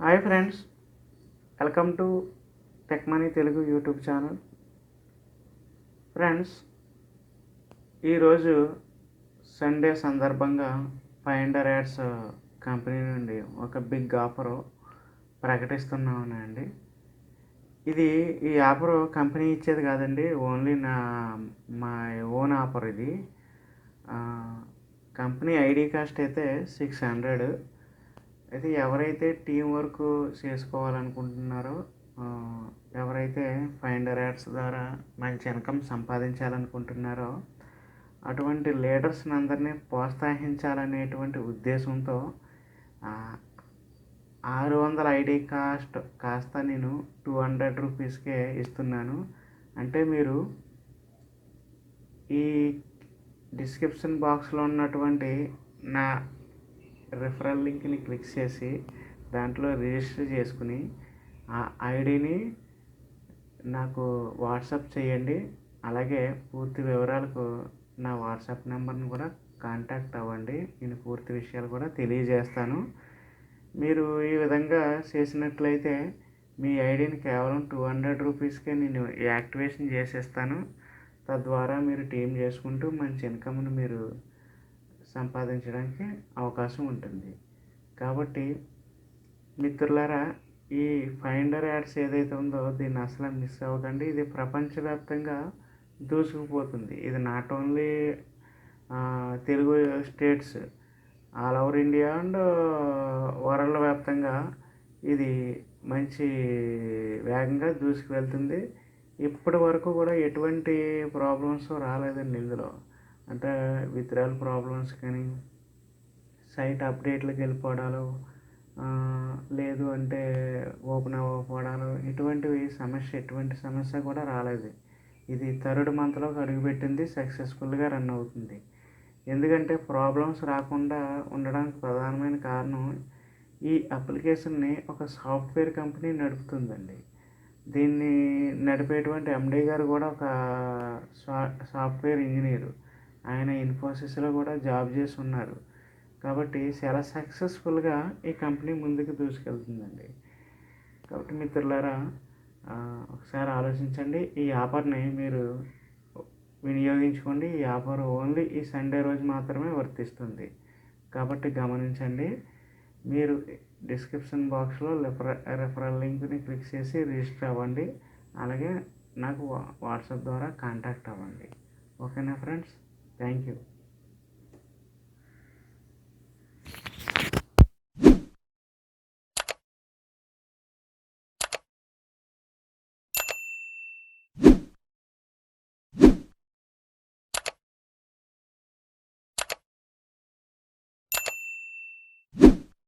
Hi friends, welcome to tech money Telugu YouTube channel. Friends, ఈరోజు Sunday సందర్భంగా finder ads company నుండి ఒక బిగ్ ఆఫర్ ప్రకటిస్తున్నానండి. ఈ ఆఫర్ కంపెనీ ఇచ్చేది కాదండి, ఓన్లీ మా ఓన్ ఆఫర్ ఇది. కంపెనీ ఐడి కాస్ట్ అయితే 600. అయితే ఎవరైతే టీం వర్క్ చేసుకోవాలనుకుంటున్నారో, ఎవరైతే ఫైండర్ యాడ్స్ ద్వారా మంచి ఇన్కమ్ సంపాదించాలనుకుంటున్నారో అటువంటి లీడర్స్ని అందరినీ ప్రోత్సహించాలనేటువంటి ఉద్దేశంతో 600 ఐడి కాస్ట్ కాస్త నేను 200 రూపీస్కే ఇస్తున్నాను. అంటే మీరు ఈ డిస్క్రిప్షన్ బాక్స్లో ఉన్నటువంటి నా రెఫరల్ లింక్ని క్లిక్ చేసి దాంట్లో రిజిస్టర్ చేసుకుని ఆ ఐడిని నాకు వాట్సాప్ చేయండి. అలాగే పూర్తి వివరాలకు నా వాట్సాప్ నెంబర్ని కూడా కాంటాక్ట్ అవ్వండి. నేను పూర్తి విషయాలు కూడా తెలియజేస్తాను. మీరు ఈ విధంగా చేసినట్లయితే మీ ఐడిని కేవలం 200 రూపీస్కే నేను యాక్టివేషన్ చేసేస్తాను. తద్వారా మీరు టీం చేసుకుంటూ మంచి ఇన్కమ్ని మీరు సంపాదించడానికి అవకాశం ఉంటుంది. కాబట్టి మిత్రులారా, ఈ ఫైండర్ యాడ్స్ ఏదైతే ఉందో దీన్ని అసలు మిస్ అవ్వకండి. ఇది ప్రపంచవ్యాప్తంగా దూసుకుపోతుంది. ఇది not only Telugu states, all over India and world వ్యాప్తంగా ఇది మంచి వేగంగా దూసుకు వెళ్తుంది. ఇప్పటి వరకు కూడా ఎటువంటి ప్రాబ్లమ్స్ రాలేదండి ఇందులో. అంటే విత్డ్రాల్ ప్రాబ్లమ్స్ కానీ, సైట్ అప్డేట్లకు వెళ్ళిపోవడాలు, లేదు అంటే ఓపెన్ అవ్వకపోవడాలు, ఎటువంటి సమస్య కూడా రాలేదు. ఇది థర్డ్ మంత్లోకి అడుగుపెట్టింది, సక్సెస్ఫుల్గా రన్ అవుతుంది. ఎందుకంటే ప్రాబ్లమ్స్ రాకుండా ఉండడానికి ప్రధానమైన కారణం ఈ అప్లికేషన్ని ఒక సాఫ్ట్వేర్ కంపెనీ నడుపుతుందండి. దీన్ని నడిపేటువంటి ఎండీ గారు కూడా ఒక సాఫ్ట్వేర్ ఇంజనీరు. ఆయన ఇన్ఫోసిస్లో కూడా జాబ్ చేసి ఉన్నారు. కాబట్టి చాలా సక్సెస్ఫుల్గా ఈ కంపెనీ ముందుకు దూసుకెళ్తుందండి. కాబట్టి మిత్రులారా, ఒకసారి ఆలోచించండి. ఈ ఆఫర్ని మీరు వినియోగించుకోండి. ఈ ఆఫర్ ఓన్లీ ఈ సండే రోజు మాత్రమే వర్తిస్తుంది. కాబట్టి గమనించండి. మీరు డిస్క్రిప్షన్ బాక్స్లో రెఫరల్ లింక్ని క్లిక్ చేసి రిజిస్టర్ అవ్వండి. అలాగే నాకు వాట్సాప్ ద్వారా కాంటాక్ట్ అవ్వండి. ఓకేనా ఫ్రెండ్స్? Thank you.